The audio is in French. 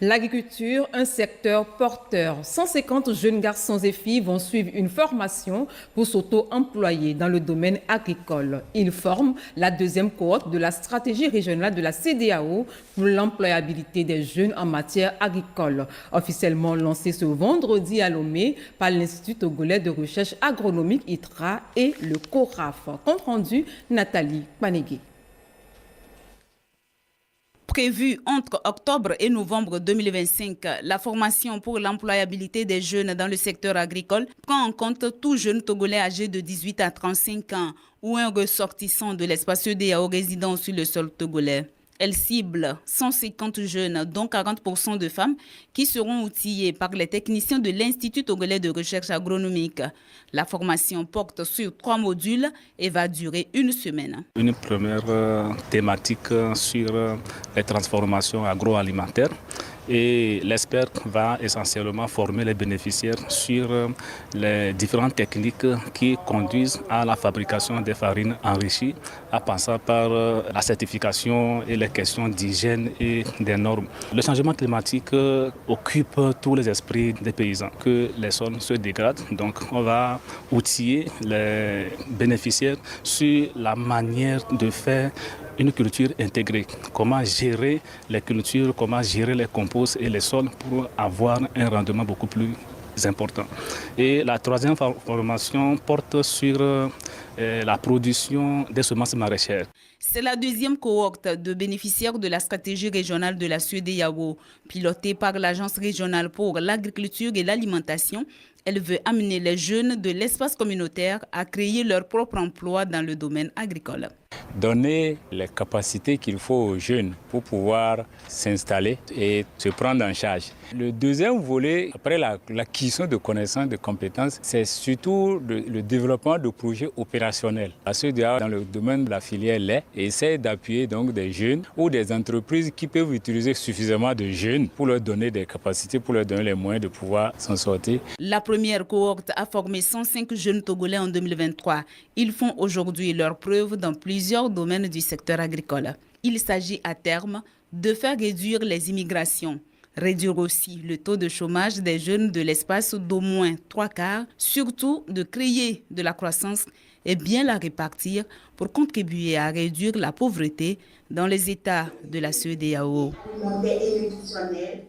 L'agriculture, un secteur porteur. 150 jeunes garçons et filles vont suivre une formation pour s'auto-employer dans le domaine agricole. Ils forment la deuxième cohorte de la stratégie régionale de la CEDEAO pour l'employabilité des jeunes en matière agricole, officiellement lancée ce vendredi à Lomé par l'Institut togolais de recherche agronomique ITRA et le CORAF. Compte rendu, Nathalie Panegui. Prévue entre octobre et novembre 2025, la formation pour l'employabilité des jeunes dans le secteur agricole prend en compte tout jeune Togolais âgé de 18 à 35 ans ou un ressortissant de l'espace EDAO résidant sur le sol togolais. Elle cible 150 jeunes, dont 40% de femmes, qui seront outillés par les techniciens de l'Institut togolais de recherche agronomique. La formation porte sur 3 modules et va durer une semaine. Une première thématique sur les transformations agroalimentaires. Et l'expert va essentiellement former les bénéficiaires sur les différentes techniques qui conduisent à la fabrication des farines enrichies, en passant par la certification et les questions d'hygiène et des normes. Le changement climatique occupe tous les esprits des paysans, que les sols se dégradent. Donc on va outiller les bénéficiaires sur la manière de faire une culture intégrée, comment gérer les cultures, comment gérer les composts et les sols pour avoir un rendement beaucoup plus important. Et la troisième formation porte sur la production des semences maraîchères. C'est la deuxième cohorte de bénéficiaires de la stratégie régionale de la CEDEAO, pilotée par l'Agence régionale pour l'agriculture et l'alimentation. Elle veut amener les jeunes de l'espace communautaire à créer leur propre emploi dans le domaine agricole. Donner les capacités qu'il faut aux jeunes pour pouvoir s'installer et se prendre en charge. Le deuxième volet, après l'acquisition de connaissances, de compétences, c'est surtout le développement de projets opérationnels. La CEDEAO, dans le domaine de la filière lait, essaie d'appuyer donc des jeunes ou des entreprises qui peuvent utiliser suffisamment de jeunes pour leur donner des capacités, pour leur donner les moyens de pouvoir s'en sortir. La première cohorte a formé 105 jeunes Togolais en 2023. Ils font aujourd'hui leurs preuves dans plusieurs domaines du secteur agricole. Il s'agit à terme de faire réduire les immigrations, réduire aussi le taux de chômage des jeunes de l'espace d'au moins 3/4, surtout de créer de la croissance et bien la répartir pour contribuer à réduire la pauvreté dans les États de la CEDEAO.